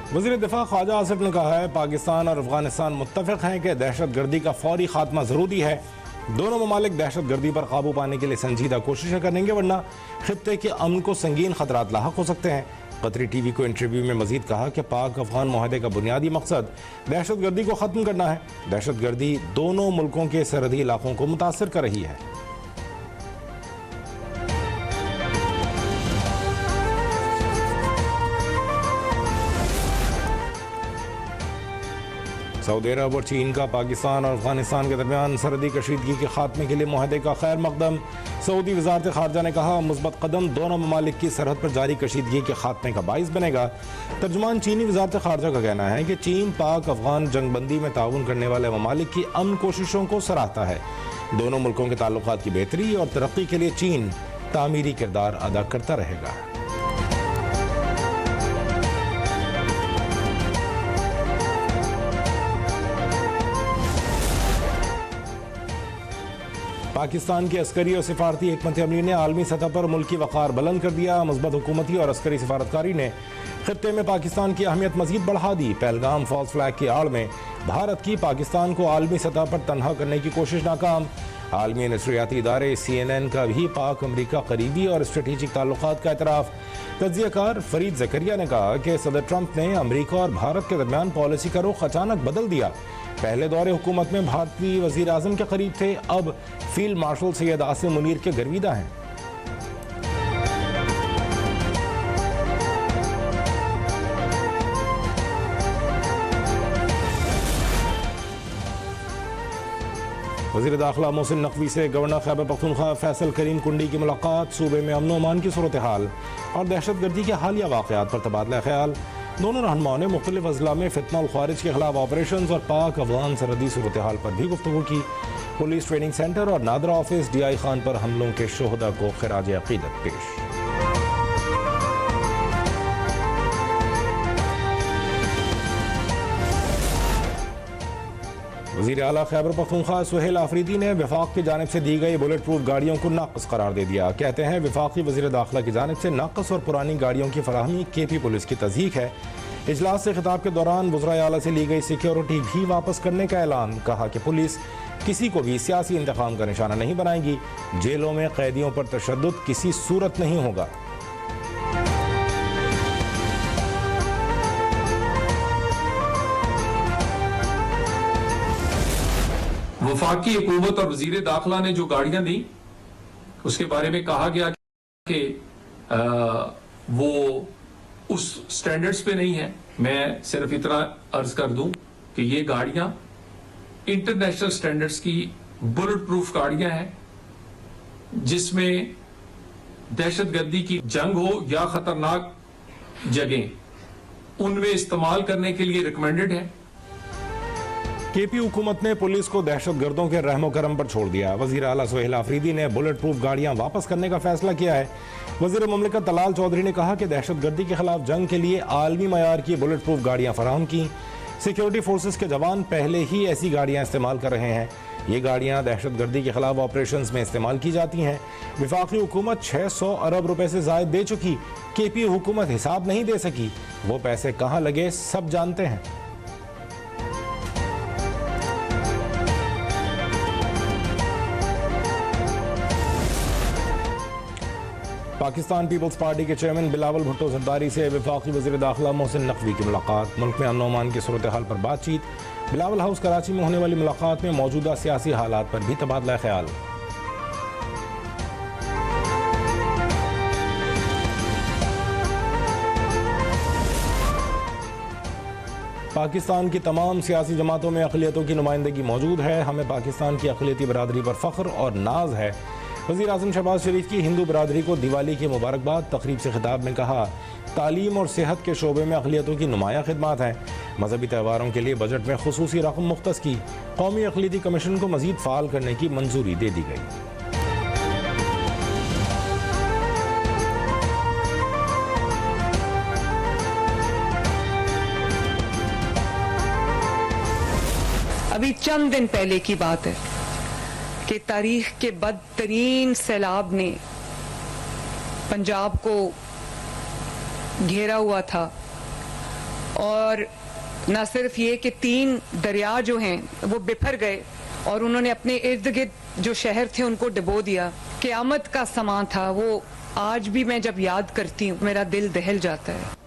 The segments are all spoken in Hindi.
वज़ीर दिफा ख्वाजा आसिफ ने कहा है पाकिस्तान और अफगानिस्तान मुत्तफ़िक़ हैं कि दहशत गर्दी का फौरी खात्मा ज़रूरी है। दोनों ममालिक दहशत गर्दी पर काबू पाने के लिए संजीदा कोशिशें करेंगे, वरना खित्ते के अमन को संगीन खतरात लाहक हो सकते हैं। कतरी टीवी को इंटरव्यू में मजीद कहा कि पाक अफगान मुआहदे का बुनियादी मकसद दहशत गर्दी को ख़त्म करना है। दहशत गर्दी दोनों मुल्कों के सरहदी इलाकों को मुतासर कर रही है। सऊदी अरब और चीन का पाकिस्तान और अफगानिस्तान के दरमियान सरहदी कशीदगी के खात्मे के लिए मुआहदे का खैर मकदम। सऊदी वजारत खारजा ने कहा मुस्बत कदम दोनों ममालिक की सरहद पर जारी कशीदगी के खात्मे का बाइस बनेगा। तर्जुमान चीनी वजारत खारजा का कहना है कि चीन पाक अफगान जंगबंदी में ताउन करने वाले ममालिक की अमन कोशिशों को सराहता है। दोनों मुल्कों के ताल्लुकात की बेहतरी और तरक्की के लिए चीन तामीरी किरदार अदा करता रहेगा। पाकिस्तान की अस्करी और सिफारती हिकमत अमली ने आलमी सतह पर मुल्की वक़ार बुलंद कर दिया। मुस्बत हुकूमती और अस्करी सिफारतकारी ने खित्ते में पाकिस्तान की अहमियत मजीद बढ़ा दी। पहलगाम फॉल्स फ्लैग की आड़ में भारत की पाकिस्तान को आलमी सतह पर तनहा करने की कोशिश नाकाम। आलमी नशरियाती इदारे CNN का भी पाक अमरीका करीबी और स्ट्रेटेजिक ताल्लुकात का एतराफ़। तज्ज़ियाकार फरीद ज़करिया ने कहा कि सदर ट्रंप ने अमरीका और भारत के दरमियान पॉलिसी का रुख अचानक बदल दिया। पहले दौरे हुकूमत में भारतीय वज़ीर आज़म के करीब थे, अब फील्ड मार्शल सैयद आसिम मुनीर के गर्विदा हैं। वज़ीर दाखिला मोहसिन नकवी से गवर्नर खैबर पख्तूनख्वा फैसल करीम कुंडी की मुलाकात। सूबे में अमन अमान की सूरत हाल और दहशत गर्दी के हालिया वाक़यात पर तबादला ख्याल। दोनों रहनुमाओं ने मुख्तलिफ अजला में फितना और ख़वारिज के खिलाफ ऑपरेशन और पाक अफगान सरहदी सूरत हाल पर भी गुफ्तगू की। पुलिस ट्रेनिंग सेंटर और नादरा ऑफिस DI खान पर हमलों के शोहदा को खिराज अक़ीदत पेश। वज़ीर आला खैबर पख्तूनख्वा सुहेल आफरीदी ने वफाक की जानिब से दी गई बुलेट प्रूफ गाड़ियों को नाक़िस करार दे दिया। कहते हैं वफाकी वज़ीर दाखिला की जानिब से नाक़िस और पुरानी गाड़ियों की फराहमी KP पुलिस की तज़हीक है। इजलास से खिताब के दौरान वज़राए आला से ली गई सिक्योरिटी भी वापस करने का ऐलान। कहा कि पुलिस किसी को भी सियासी इंतकाम का निशाना नहीं बनाएगी। जेलों में कैदियों पर तशद्दुद किसी सूरत नहीं होगा। वफाकी हुकूमत और वजीर दाखिला ने जो गाड़ियां दी उसके बारे में कहा गया कि वो उस स्टैंडर्ड्स पे नहीं है। मैं सिर्फ इतना अर्ज कर दूं कि ये गाड़ियां इंटरनेशनल स्टैंडर्ड्स की बुलेट प्रूफ गाड़ियां हैं, जिसमें दहशतगर्दी की जंग हो या खतरनाक जगह उनमें इस्तेमाल करने के लिए रिकमेंडेड है। KP हुकूमत ने पुलिस को दहशत गर्दों के रहमो करम पर छोड़ दिया। वज़ीर आला सुहेल आफरीदी ने बुलेट प्रूफ गाड़ियां वापस करने का फैसला किया है। वज़ीर मुमलिकत तलाल चौधरी ने कहा कि दहशत गर्दी के खिलाफ जंग के लिए आलमी मयार की बुलेट प्रूफ गाड़ियां फराहम की। सिक्योरिटी फोर्सेस के जवान पहले ही ऐसी गाड़ियां इस्तेमाल कर रहे हैं। ये गाड़ियां दहशत गर्दी के खिलाफ ऑपरेशन में इस्तेमाल की जाती हैं। वफाकी हुकूमत 600 अरब रुपए से ज़ायद दे चुकी। KP हुकूमत हिसाब नहीं दे सकी। वो पैसे कहाँ लगे सब जानते हैं। पाकिस्तान पीपल्स पार्टी के चेयरमैन बिलावल भुट्टो जरदारी से वफाकी वज़ीर दाखिला मोहसिन नकवी की मुलाकात। मुल्क में अमन अमान की सूरत हाल पर बातचीत। बिलावल हाउस कराची में होने वाली मुलाकात में मौजूदा सियासी हालात पर भी तबादला ख्याल। पाकिस्तान की तमाम सियासी जमातों में अक़लियतों की नुमाइंदगी मौजूद है। हमें पाकिस्तान की अक़लियती बरादरी पर फ़ख्र और नाज है। वज़ीर आज़म शहबाज शरीफ की हिंदू बरादरी को दिवाली की मुबारकबाद। तकरीब से खिताब में कहा तालीम और सेहत के शोबे में अक़लियतों की नुमाया खिदमात हैं। मजहबी त्यौहारों के लिए बजट में खुसूसी रकम मुख्तस की। कौमी अक़लियती कमीशन को मज़ीद फ़ाल करने की मंजूरी दे दी गई। अभी चंद दिन पहले की बात है कि तारीख के बदतरीन सैलाब ने पंजाब को घेरा हुआ था और न सिर्फ ये कि 3 दरिया जो हैं वो बिफर गए और उन्होंने अपने इर्द गिर्द जो शहर थे उनको डुबो दिया। क़यामत का समा था वो। आज भी मैं जब याद करती हूँ मेरा दिल दहल जाता है।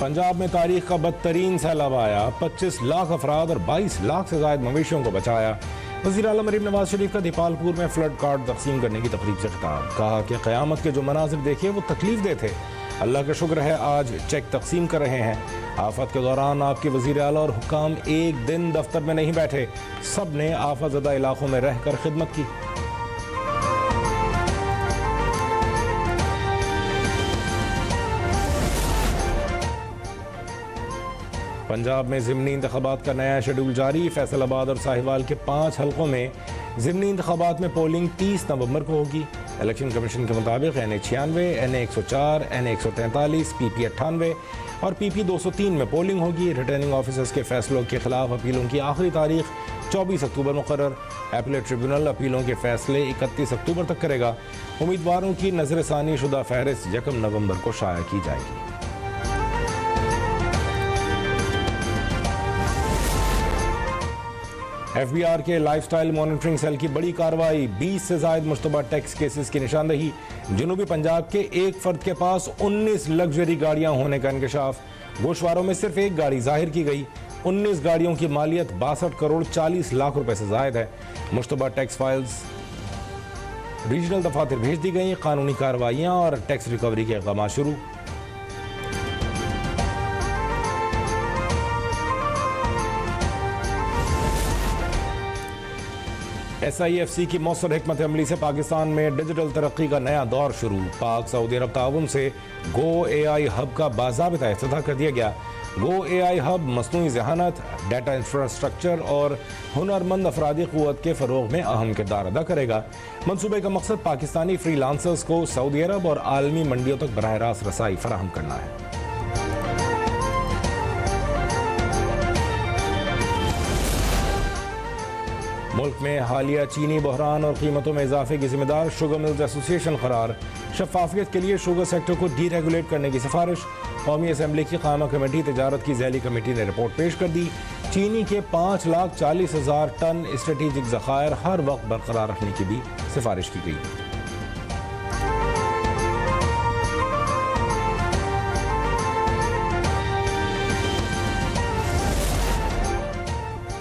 पंजाब में तारीख का बदतरीन सैलाब आया, 25 लाख अफराद और 22 लाख से ज़ायद मवेशियों को बचाया। वज़ीर आला मरीम नवाज शरीफ का दीपालपुर में फ्लड कार्ड तकसीम करने की तकरीब से खिताब। कहा कि क़यामत के जो मनाजिर देखे वो तकलीफ दे थे, अल्लाह का शुक्र है आज चेक तकसीम कर रहे हैं। आफत के दौरान आपके वज़ीर आला और हुक्काम एक दिन दफ्तर में नहीं बैठे, सब ने आफत ज़दा इलाकों में रहकर खिदमत की। पंजाब में ज़िमनी इंतखाबात का नया शेड्यूल जारी। फैसलाबाद और साहिवाल के 5 हलकों में ज़िमनी इंतखाबात में पोलिंग 30 नवंबर को होगी। इलेक्शन कमीशन के मुताबिक NA 96, NA 104, NA 143, PP 98 और PP 203 में पोलिंग होगी। रिटर्निंग ऑफिसर्स के फैसलों के खिलाफ अपीलों की आखिरी तारीख 24 अक्टूबर मुकर्रर। एपीलेट ट्रिब्यूनल अपीलों के फैसले 31 अक्टूबर तक करेगा। उम्मीदवारों की नजरसानी शुदा फहरिस्त 1 नवंबर को शाया की जाएगी। FBR के लाइफस्टाइल मॉनिटरिंग सेल की बड़ी कार्रवाई, 20 से ज़ायद मुश्तबा टैक्स केसेस की निशानदही। जनूबी पंजाब के एक फर्द के पास 19 लग्जरी गाड़ियां होने का इंकशाफ। गोशवारों में सिर्फ एक गाड़ी जाहिर की गई। 19 गाड़ियों की मालियत 62 करोड़ 40 लाख रुपए से ज़ायद है। मुश्तबा टैक्स फाइल्स रीजनल दफातर भेज दी गई। कानूनी कार्रवाइयाँ और टैक्स रिकवरी के इक़दाम शुरू। SIFC की मौसर हिकमत अमली से पाकिस्तान में डिजिटल तरक्की का नया दौर शुरू। पाक सऊदी अरब ताउन से गो AI हब का बाज़ाबिता इफ्तिताह कर दिया गया। गो AI हब मसनूई ज़हानत, डाटा इंफ्रास्ट्रक्चर और हुनरमंद अफरादी क़ुव्वत के फ़रोग़ में अहम किरदार अदा करेगा। मनसूबे का मकसद पाकिस्तानी फ्रीलांसर्स को सऊदी अरब और आलमी मंडियों तक बराह रास्त रसाई फराहम करना है। मुल्क में हालिया चीनी बहरान और कीमतों में इजाफे की जिम्मेदार शुगर मिल्स एसोसिएशन करार। शफाफियत के लिए शुगर सेक्टर को डीरेगुलेट करने की सिफारिश। कौमी असम्बली की कायमा कमेटी तजारत की ज़ैली कमेटी ने रिपोर्ट पेश कर दी। चीनी के 5,40,000 टन स्ट्रेटेजिक ज़खायर हर वक्त बरकरार रखने की भी सिफारिश की गई।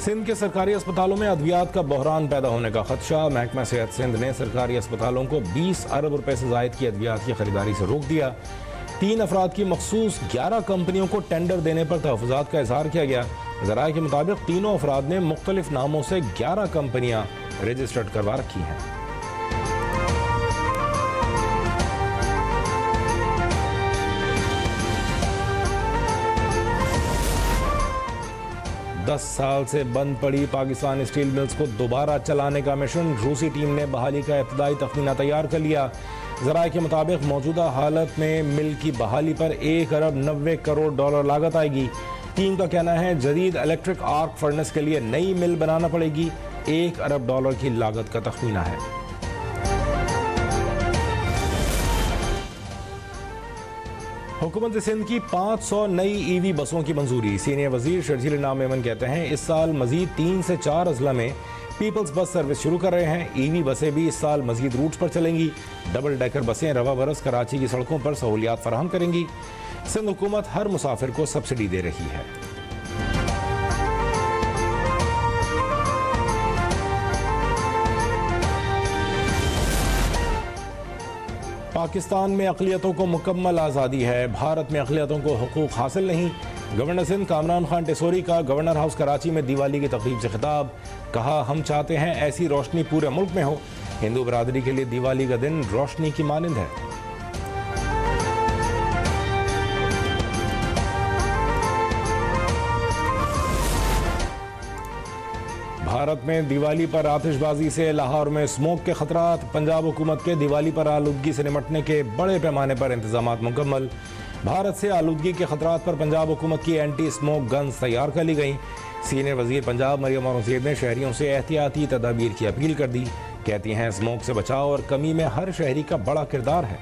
सिंध के सरकारी अस्पतालों में अद्वियात का बहरान पैदा होने का खदशा। महकमा सेहत सिंध ने सरकारी अस्पतालों को 20 अरब रुपए से जायद की अद्वियात की खरीदारी से रोक दिया। 3 अफराद की मखसूस 11 कंपनियों को टेंडर देने पर तहफ़्फ़ुज़ात का इज़हार किया गया। ज़राए के मुताबिक तीनों अफराद ने मुख्तलिफ नामों से 11 कंपनियां रजिस्टर्ड करवा रखी हैं। दस साल से बंद पड़ी पाकिस्तान स्टील मिल्स को दोबारा चलाने का मिशन। रूसी टीम ने बहाली का इब्तदाई तख्मीना तैयार कर लिया। ज़राए के मुताबिक मौजूदा हालत में मिल की बहाली पर 1 अरब 90 करोड़ डॉलर लागत आएगी। टीम का कहना है जदीद इलेक्ट्रिक आर्क फर्नेस के लिए नई मिल बनाना पड़ेगी। 1 अरब डॉलर की लागत का तख्मीना है। हुकूमत सिंध की 500 नई EV बसों की मंजूरी। सीनियर वजीर शर्जील इनाम मेमन कहते हैं इस साल मजीद 3 से 4 अजला में पीपल्स बस सर्विस शुरू कर रहे हैं। EV बसें भी इस साल मजीद रूट्स पर चलेंगी। डबल डेकर बसें रवा बरस कराची की सड़कों पर सहूलियात फराहम करेंगी। सिंध हुकूमत हर मुसाफिर को सब्सिडी दे रही है। पाकिस्तान में अक़लियतों को मुकम्मल आज़ादी है, भारत में अक़लियतों को हुकूक हासिल नहीं। गवर्नर सिंध कामरान खान टेसोरी का गवर्नर हाउस कराची में दिवाली की तकरीब से खिताब। कहा हम चाहते हैं ऐसी रोशनी पूरे मुल्क में हो। हिंदू बरादरी के लिए दिवाली का दिन रोशनी की मानिंद है। भारत में दिवाली पर आतिशबाजी से लाहौर में स्मोक के खतरात। पंजाब हुकूमत के दिवाली पर आलूदगी से निपटने के बड़े पैमाने पर इंतजामात मुकम्मल। भारत से आलूदगी के खतरात पर पंजाब हुकूमत की एंटी स्मोक गन्स तैयार कर ली गई। सीनियर वजीर पंजाब मरियम औरंगजेब ने शहरियों से एहतियाती तदाबीर की अपील कर दी। कहती हैं स्मोक से बचाव और कमी में हर शहरी का बड़ा किरदार है।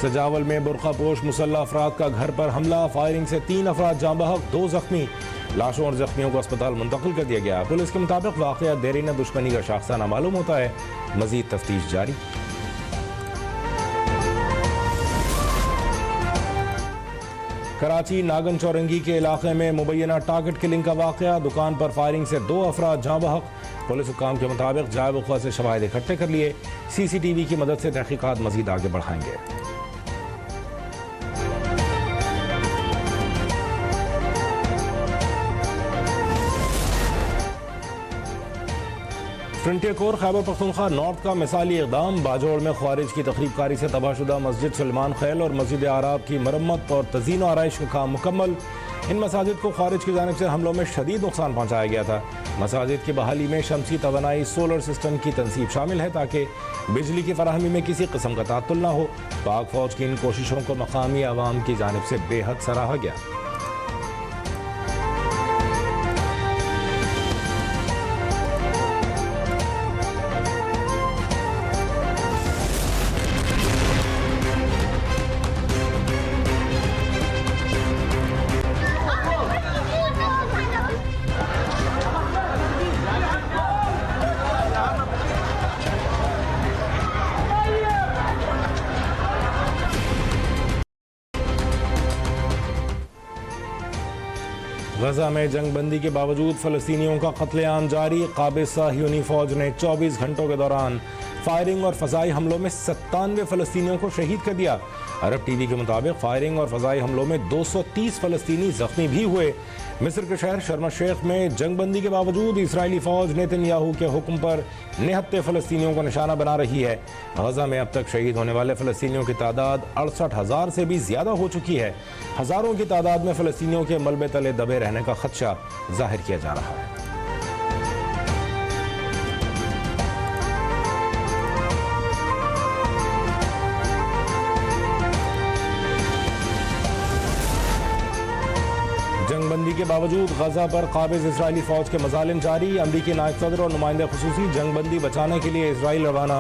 सजावल में बुरखापोश मुसल्ला अफराद का घर पर हमला, फायरिंग से 3 अफराद जाँ बहक, 2 जख्मी। लाशों और जख्मियों को अस्पताल मुंतकिल कर दिया गया। पुलिस के मुताबिक वाक़या देरीन दुश्मनी का शाखसाना मालूम होता है। मजीद तफ्तीश जारी। कराची नागन चौरंगी के इलाके में मुबैना टारगेट किलिंग का वाक़या, दुकान पर फायरिंग से 2 अफराद जाँ बहक। पुलिस हुक्काम के मुताबिक जाए वक़्त से शवाहिद इकट्ठे कर लिए। CCTV की मदद से तहकीकात मजीद आगे बढ़ाएंगे। Frontier core Khyber Pakhtunkhwa north का मिसाली इकदाम, बाजोड़ में ख्वारिज की तखरीबकारी से तबाहशुदा मस्जिद सलमान खैल और मस्जिद आराब की मरम्मत और तज़ीन और आराइश का काम मुकम्मल। इन मसाजिद को ख्वारिज की जानिब से हमलों में शदीद नुकसान पहुँचाया गया था। मसाजिद की बहाली में शमसी तवानाई सोलर सिस्टम की तनसीब शामिल है ताकि बिजली की फराहमी में किसी किस्म का तात्तुल न हो। पाक फौज की इन कोशिशों को मकामी आवाम की जानिब से बेहद सराहा गया। गजा में जंगबंदी के बावजूद फ़लस्तीनियों का कत्लेआम जारी। क़ाबिज़ साहियूनी फ़ौज ने 24 घंटों के दौरान फायरिंग और फ़ज़ाई हमलों में 97 फ़लस्तीनियों को शहीद कर दिया। अरब टीवी के मुताबिक फायरिंग और फ़ज़ाई हमलों में 230 फ़लस्तीनी ज़ख्मी भी हुए। मिस्र के शहर शर्म अल शेख में जंगबंदी के बावजूद इसराइली फ़ौज नेतन्याहू के हुक्म पर निहत्ते फ़लस्तीनियों को निशाना बना रही है। गजा में अब तक शहीद होने वाले फ़लस्तीनियों की तादाद 68,000 से भी ज़्यादा हो चुकी है। हज़ारों की तादाद में फ़लस्तीनियों के मलबे तले दबे रहने का खदशा जाहिर किया जा रहा है। जंगबंदी के बावजूद गजा पर काबिज इसराइली फौज के मजालिम जारी। अमरीकी नायब सदर और नुमाइंदे खुसूसी जंगबंदी बचाने के लिए इसराइल रवाना।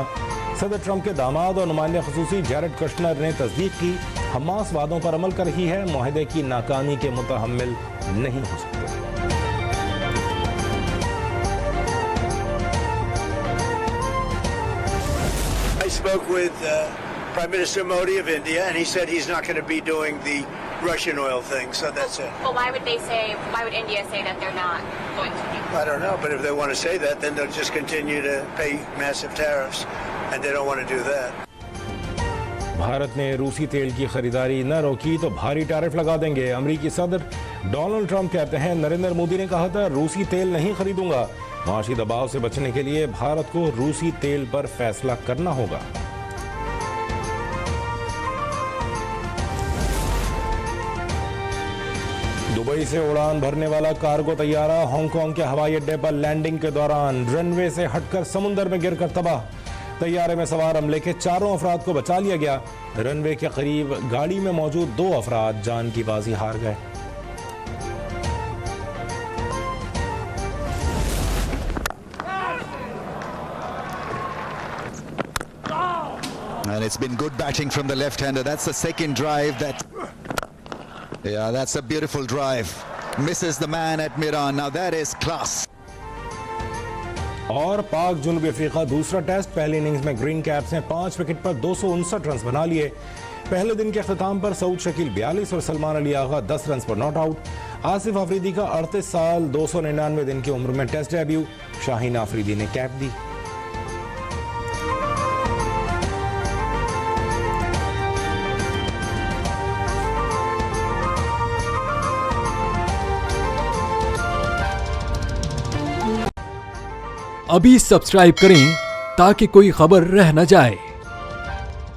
सदर ट्रंप के दामाद और नुमाइंदे खुसूसी जैरेड कुश्नर ने तस्दीक की, हमास वादों पर अमल कर रही है, मुआहदे की नाकामी के मुतहम्मिल नहीं हो सकते। I spoke with Prime Minister Modi of India, and he said he's not going to be doing the Russian oil thing, so that's it. But why would India say that they're not going to do? I don't know, but if they want to say that, then they'll just continue to pay massive tariffs, and they don't want to do that. Bharat ने रूसी तेल की खरीदारी न रोकी तो भारी टैरिफ लगा देंगे। अमरीकी सदर डोनाल्ड ट्रंप कहते हैं, नरेंद्र मोदी ने कहा था रूसी तेल नहीं खरीदूंगा। माशी दबाव से बचने के लिए भारत को रूसी तेल पर फैसला करना होगा। दुबई से उड़ान भरने वाला कार्गो तैयारा हांगकांग के हवाई अड्डे पर लैंडिंग के दौरान रनवे से हटकर समुंदर में गिरकर तबाह। तैयारे में सवार अमले के 4 अफराद को बचा लिया गया। रनवे के करीब गाड़ी में मौजूद 2 अफराद जान की बाजी हार गए। And it's been good batting from the left-hander. That's the second drive that... Yeah, that's a beautiful drive. Misses the man at Miran. Now that is class. और पाक जनूबी अफ्रीका दूसरा टेस्ट, पहली इनिंग्स में ग्रीन कैप्स ने 5 विकेट पर 259 रन बना लिए। पहले दिन के अख्ताम पर सऊद शकील 42 और सलमान अली आगा 10 रन पर नॉट आउट। आसिफ अफरीदी का 38 साल 299 दिन की उम्र में टेस्ट डेब्यू। शाहीन अफरीदी ने कैप दी। अभी सब्सक्राइब करें ताकि कोई खबर रह न जाए।